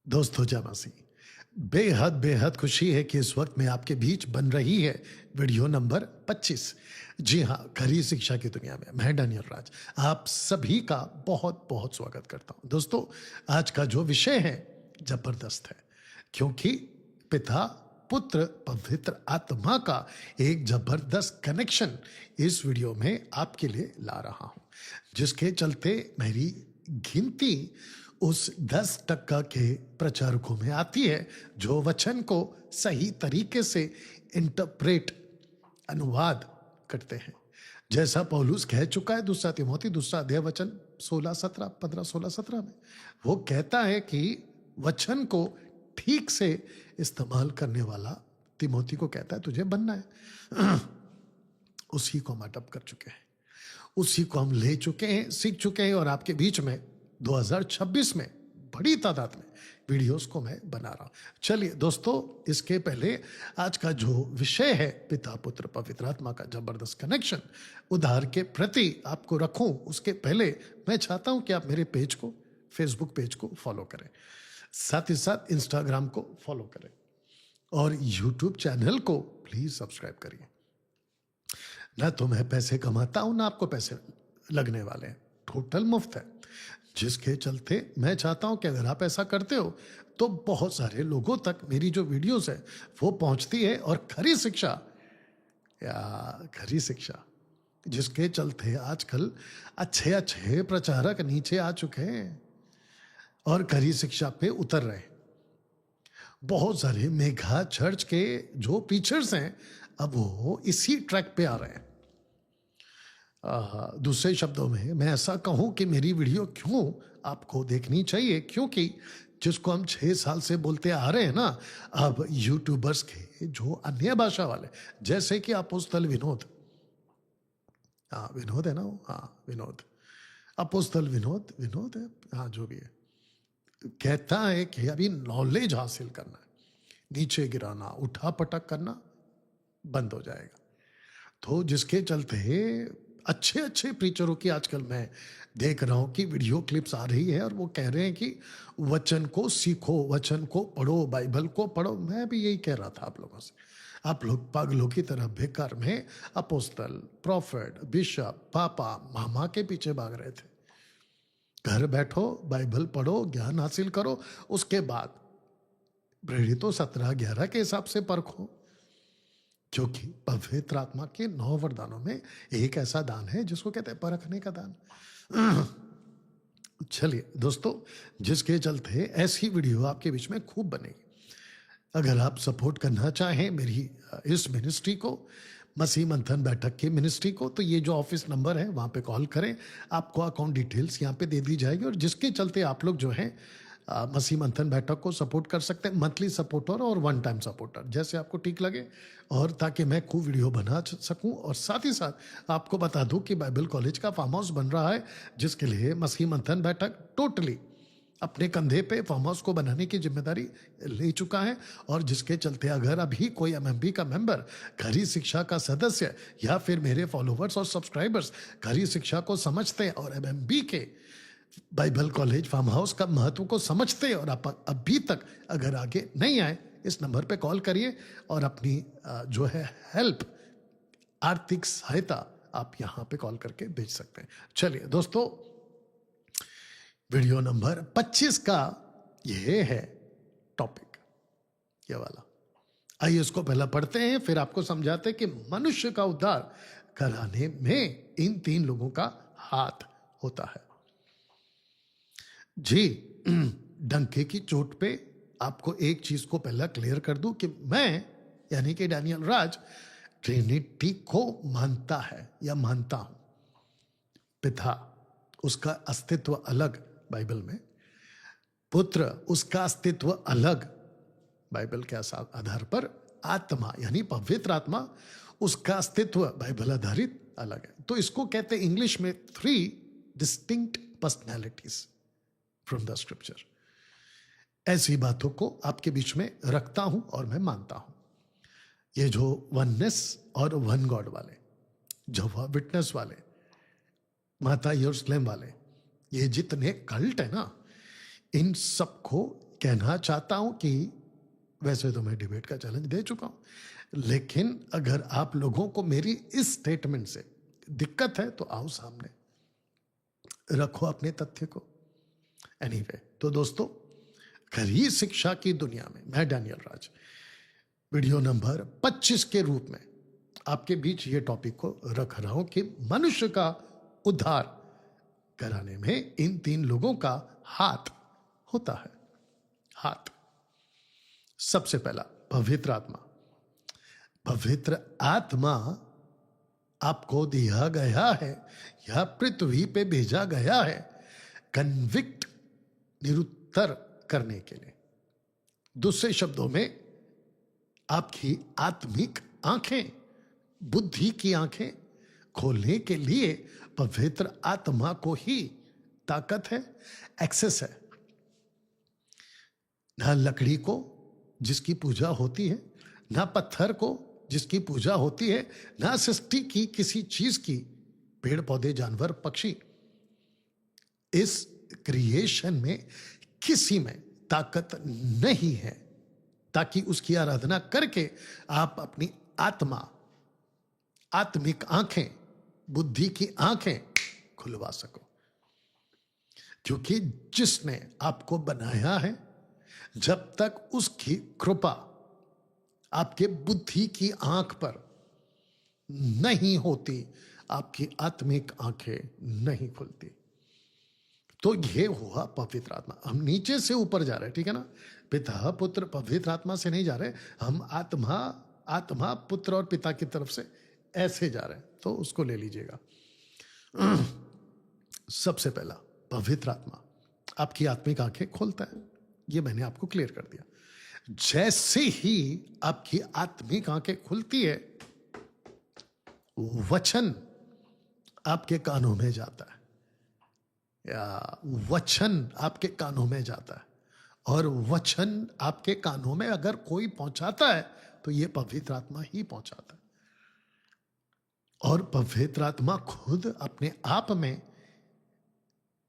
दोस्तों जामासी, बेहद बेहद खुशी है कि इस वक्त में आपके बीच बन रही है वीडियो नंबर 25। जी हाँ, खरी शिक्षा की दुनिया में मैं डैनियल राज आप सभी का बहुत बहुत स्वागत करता हूं। दोस्तों, आज का जो विषय है जबरदस्त है, क्योंकि पिता पुत्र पवित्र आत्मा का एक जबरदस्त कनेक्शन इस वीडियो में आपके लिए ला रहा हूं, जिसके चलते मेरी गिनती उस 10% के प्रचारकों में आती है जो वचन को सही तरीके से इंटरप्रेट अनुवाद करते हैं। जैसा पौलुस कह चुका है दूसरा तिमोथी दूसरा अध्याय वचन 16-17 में, वो कहता है कि वचन को ठीक से इस्तेमाल करने वाला तिमोथी को कहता है तुझे बनना है। उसी को हम अडॉप्ट कर चुके हैं, उसी को हम ले चुके हैं, सीख चुके हैं, और आपके बीच में 2026 में बड़ी तादाद में वीडियोस को मैं बना रहा हूं। चलिए दोस्तों, इसके पहले आज का जो विषय है पिता पुत्र पवित्र आत्मा का जबरदस्त कनेक्शन उद्धार के प्रति आपको रखूं, उसके पहले मैं चाहता हूं कि आप मेरे पेज को, फेसबुक पेज को फॉलो करें, साथ ही साथ इंस्टाग्राम को फॉलो करें और यूट्यूब चैनल को प्लीज सब्सक्राइब करिए। ना तो मैं पैसे कमाता हूं, ना आपको पैसे लगने वाले हैं, टोटल मुफ्त है, जिसके चलते मैं चाहता हूं कि अगर आप ऐसा करते हो तो बहुत सारे लोगों तक मेरी जो वीडियोस है वो पहुंचती है, और खरी शिक्षा जिसके चलते आजकल अच्छे अच्छे प्रचारक नीचे आ चुके हैं और खरी शिक्षा पे उतर रहे हैं। बहुत सारे मेगा चर्च के जो टीचर्स हैं अब वो इसी ट्रैक पे आ रहे हैं। दूसरे शब्दों में मैं ऐसा कहूं कि मेरी वीडियो क्यों आपको देखनी चाहिए, क्योंकि जिसको हम 6 साल से बोलते आ रहे हैं ना, अब यूट्यूबर्स के जो अन्य भाषा वाले, जैसे कि अपोस्तल विनोद, विनोद है ना वो, विनोद, अपोस्तल विनोद है, जो भी है, कहता है कि अभी नॉलेज हासिल करना है, नीचे गिराना उठा पटक करना बंद हो जाएगा। तो जिसके चलते अच्छे अच्छे प्रीचरों की आजकल मैं देख रहा हूं कि वीडियो क्लिप्स आ रही है और वो कह रहे हैं कि वचन को सीखो, वचन को पढ़ो, बाइबल को पढ़ो। मैं भी यही कह रहा था आप लोगों से, आप लोग पागलों की तरह बेकार में अपोस्तल, प्रॉफिट, बिशप, पापा, मामा के पीछे भाग रहे थे। घर बैठो, बाइबल पढ़ो, ज्ञान हासिल करो, उसके बाद प्रेरितों 17-11 के हिसाब से परखो, क्योंकि पवित्र आत्मा के 9 वरदानों में एक ऐसा दान है जिसको कहते हैं परखने का दान। चलिए दोस्तों, जिसके चलते ऐसी वीडियो आपके बीच में खूब बनेगी। अगर आप सपोर्ट करना चाहें मेरी इस मिनिस्ट्री को, मसीह मंथन बैठक की मिनिस्ट्री को, तो ये जो ऑफिस नंबर है वहां पे कॉल करें, आपको अकाउंट डिटेल्स यहाँ पे दे दी जाएगी, और जिसके चलते आप लोग जो है मसीह मंथन बैठक को सपोर्ट कर सकते हैं, मंथली सपोर्टर और वन टाइम सपोर्टर, जैसे आपको ठीक लगे, और ताकि मैं खूब वीडियो बना सकूं। और साथ ही साथ आपको बता दूं कि बाइबल कॉलेज का फार्म हाउस बन रहा है, जिसके लिए मसीह मंथन बैठक टोटली अपने कंधे पे फार्म हाउस को बनाने की जिम्मेदारी ले चुका है, और जिसके चलते अगर अभी कोई एमएमबी का मेंबर, खरी शिक्षा का सदस्य, या फिर मेरे फॉलोवर्स और सब्सक्राइबर्स खरी शिक्षा को समझते हैं और एमएमबी के बाइबल कॉलेज फार्म हाउस का महत्व को समझते हैं, और आप अभी तक अगर आगे नहीं आए, इस नंबर पे कॉल करिए और अपनी जो है हेल्प, आर्थिक सहायता आप यहां पे कॉल करके भेज सकते हैं। चलिए दोस्तों, वीडियो नंबर 25 का ये है टॉपिक, ये वाला। आइए इसको पहला पढ़ते हैं, फिर आपको समझाते हैं कि मनुष्य का उद्धार कराने में इन 3 लोगों का हाथ होता है। जी, डंके की चोट पे आपको एक चीज को पहला क्लियर कर दूं कि मैं, यानी कि डैनियल राज, ट्रिनिटी को मानता है या मानता हूं। पिता, उसका अस्तित्व अलग बाइबल में, पुत्र, उसका अस्तित्व अलग बाइबल के आधार पर, आत्मा यानी पवित्र आत्मा, उसका अस्तित्व बाइबल आधारित अलग है। तो इसको कहते हैं इंग्लिश में 3 distinct personalities from the scripture. ऐसी बातों को आपके बीच में रखता हूं और मैं मानता हूं। ये जो वननेस और वन गॉड वाले, जहोवा विटनेस वाले, माता यरूशलेम वाले, ये जितने कल्ट है ना, इन सबको कहना चाहता हूं कि वैसे तो मैं डिबेट का चैलेंज दे चुका हूं, लेकिन अगर आप लोगों को मेरी इस स्टेटमेंट से दिक्कत है तो आओ सामने रखो अपने तथ्य को। एनीवे, तो दोस्तों, खरी शिक्षा की दुनिया में मैं डैनियल राज वीडियो नंबर 25 के रूप में आपके बीच ये टॉपिक को रख रहा हूं कि मनुष्य का उद्धार कराने में इन 3 लोगों का हाथ होता है। हाथ। सबसे पहला, पवित्र आत्मा। पवित्र आत्मा आपको दिया गया है या पृथ्वी पे भेजा गया है कन्विक्ट, निरुत्तर करने के लिए। दूसरे शब्दों में, आपकी आत्मिक आंखें, बुद्धि की आंखें खोलने के लिए पवित्र आत्मा को ही ताकत है, एक्सेस है। ना लकड़ी को जिसकी पूजा होती है, ना पत्थर को जिसकी पूजा होती है, ना सृष्टि की किसी चीज की, पेड़ पौधे जानवर पक्षी, इस क्रिएशन में किसी में ताकत नहीं है ताकि उसकी आराधना करके आप अपनी आत्मा, आत्मिक आंखें, बुद्धि की आंखें खुलवा सको। क्योंकि जिसने आपको बनाया है, जब तक उसकी कृपा आपके बुद्धि की आंख पर नहीं होती, आपकी आत्मिक आंखें नहीं खुलती। तो ये हुआ पवित्र आत्मा। हम नीचे से ऊपर जा रहे हैं, ठीक है ना? पिता पुत्र पवित्र आत्मा से नहीं जा रहे, हम आत्मा, आत्मा पुत्र और पिता की तरफ से ऐसे जा रहे हैं, तो उसको ले लीजिएगा। सबसे पहला, पवित्र आत्मा आपकी आत्मिक आंखें खोलता है, ये मैंने आपको क्लियर कर दिया। जैसे ही आपकी आत्मिक आंखें खुलती है, वचन आपके कानों में जाता है, या वचन आपके कानों में जाता है, और वचन आपके कानों में अगर कोई पहुंचाता है तो ये पवित्र आत्मा ही पहुंचाता है। और पवित्र आत्मा खुद अपने आप में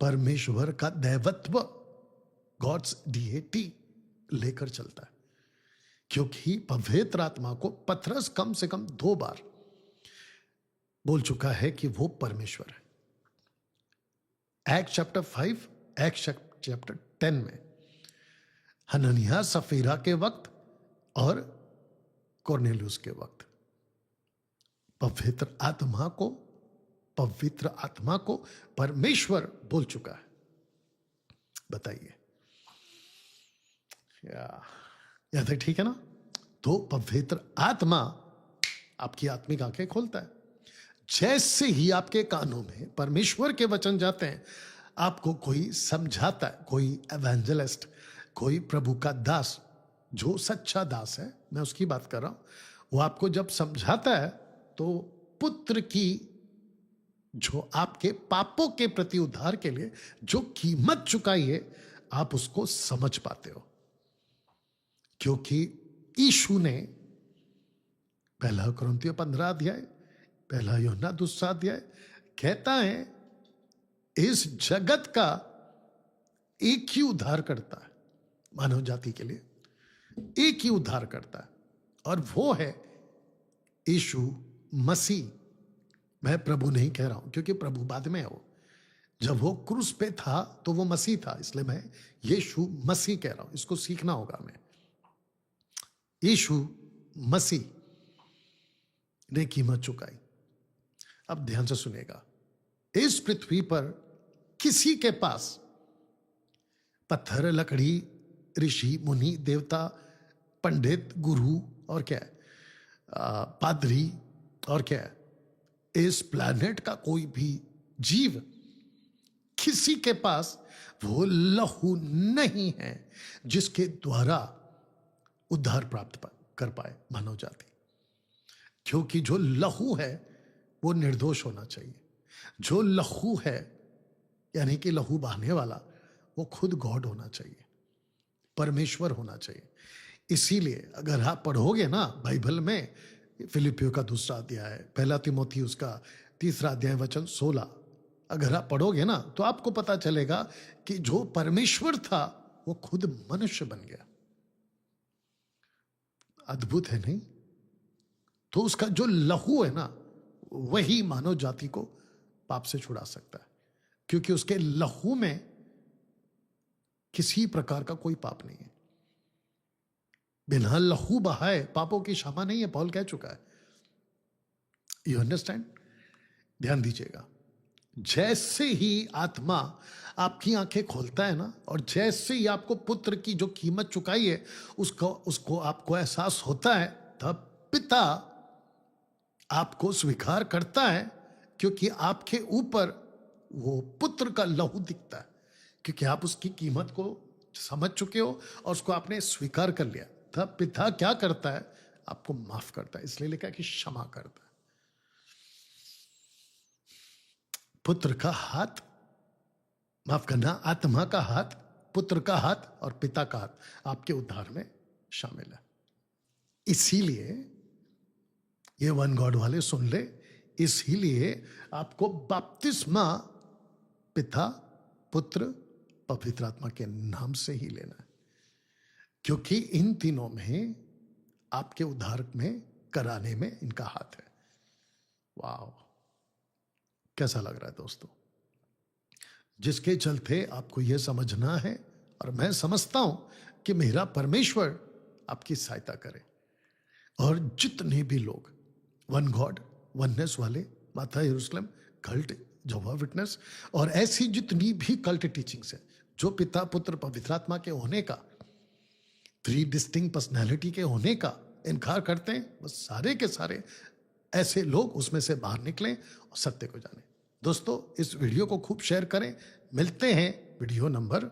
परमेश्वर का दैवत्व, गॉड्स डीएटी लेकर चलता है। क्योंकि पवित्र आत्मा को पतरस कम से कम 2 बार बोल चुका है कि वो परमेश्वर है। एक्ट चैप्टर 5, एक्ट चैप्टर 10 में, हननिया सफीरा के वक्त और कॉर्नेलियस के वक्त पवित्र आत्मा को परमेश्वर बोल चुका है। बताइए, याद है? ठीक है ना? तो पवित्र आत्मा आपकी आत्मिक आंखें खोलता है। जैसे ही आपके कानों में परमेश्वर के वचन जाते हैं, आपको कोई समझाता है, कोई एवेंजलिस्ट, कोई प्रभु का दास, जो सच्चा दास है, मैं उसकी बात कर रहा हूं, वो आपको जब समझाता है तो पुत्र की, जो आपके पापों के प्रति उद्धार के लिए जो कीमत चुकाई है, आप उसको समझ पाते हो। क्योंकि यीशु ने 1 कुरिन्थियों 15 अध्याय, 1 यूहन्ना 2 अध्याय कहता है, इस जगत का एक ही उद्धार करता है, मानव जाति के लिए एक ही उद्धार करता है, और वो है यीशु मसीह। मैं प्रभु नहीं कह रहा हूं, क्योंकि प्रभु बाद में है। वो जब वो क्रूस पे था तो वो मसीह था, इसलिए मैं यीशु मसीह कह रहा हूं। इसको सीखना होगा हमें। यीशु मसीह ने कीमत चुकाई। अब ध्यान से सुनेगा, इस पृथ्वी पर किसी के पास पत्थर, लकड़ी, ऋषि, मुनि, देवता, पंडित, गुरु और क्या है, पादरी और क्या है, इस प्लैनेट का कोई भी जीव, किसी के पास वो लहू नहीं है जिसके द्वारा उद्धार प्राप्त कर पाए मानव जाति। क्योंकि जो लहू है वो निर्दोष होना चाहिए। जो लहू है, यानी कि लहू बहाने वाला, वो खुद गॉड होना चाहिए, परमेश्वर होना चाहिए। इसीलिए अगर आप पढ़ोगे ना बाइबल में, फिलिपियों का 2 अध्याय, 1 तीमुथियुस का 3 अध्याय वचन 16, अगर आप पढ़ोगे ना तो आपको पता चलेगा कि जो परमेश्वर था वो खुद मनुष्य बन गया। अद्भुत है नहीं? तो उसका जो लहू है ना, वही मानव जाति को पाप से छुड़ा सकता है, क्योंकि उसके लहू में किसी प्रकार का कोई पाप नहीं है। बिना लहू बहाए पापों की क्षमा नहीं है, पौल कह चुका है। You understand? ध्यान दीजिएगा, जैसे ही आत्मा आपकी आंखें खोलता है ना, और जैसे ही आपको पुत्र की जो कीमत चुकाई है उसको आपको एहसास होता है, तब पिता आपको स्वीकार करता है, क्योंकि आपके ऊपर वो पुत्र का लहू दिखता है, क्योंकि आप उसकी कीमत को समझ चुके हो और उसको आपने स्वीकार कर लिया। तब पिता क्या करता है? आपको माफ करता है। इसलिए लिखा है कि क्षमा करता है। पुत्र का हाथ, माफ करना, आत्मा का हाथ, पुत्र का हाथ और पिता का हाथ आपके उद्धार में शामिल है। इसीलिए ये वन गॉड वाले सुन ले, इसीलिए आपको बपतिस्मा पिता, पुत्र, पवित्र आत्मा के नाम से ही लेना है, क्योंकि इन तीनों में आपके उद्धार में कराने में इनका हाथ है। वाह, कैसा लग रहा है दोस्तों? जिसके चलते आपको यह समझना है, और मैं समझता हूं कि मेरा परमेश्वर आपकी सहायता करे, और जितने भी लोग वन गॉड, वननेस वाले, माता यरूशलेम, कल्ट, जहोवा विटनेस और ऐसी जितनी भी कल्ट टीचिंग्स है, जो पिता, पुत्र, पवित्र आत्मा के होने का, 3 डिस्टिंक्ट पर्सनैलिटी के होने का इनकार करते हैं, बस सारे के सारे ऐसे लोग उसमें से बाहर निकलें और सत्य को जाने। दोस्तों, इस वीडियो को खूब शेयर करें। मिलते हैं वीडियो नंबर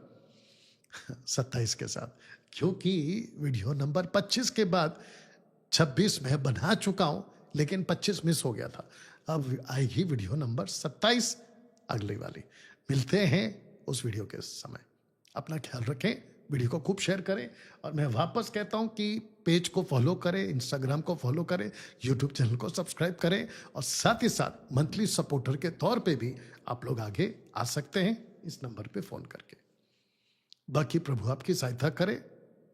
27 के साथ, क्योंकि वीडियो नंबर 25 के बाद 26 मैं बना चुका हूं, लेकिन 25 मिस हो गया था। अब आएगी वीडियो नंबर 27 अगली वाली। मिलते हैं उस वीडियो के समय। अपना ख्याल रखें, वीडियो को खूब शेयर करें, और मैं वापस कहता हूं कि पेज को फॉलो करें, इंस्टाग्राम को फॉलो करें, यूट्यूब चैनल को सब्सक्राइब करें, और साथ ही साथ मंथली सपोर्टर के तौर पे भी आप लोग आगे आ सकते हैं इस नंबर पे फोन करके। बाकी प्रभु आपकी सहायता करे,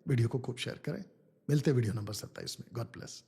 वीडियो को खूब शेयर करें। मिलते वीडियो नंबर 27 में। God bless.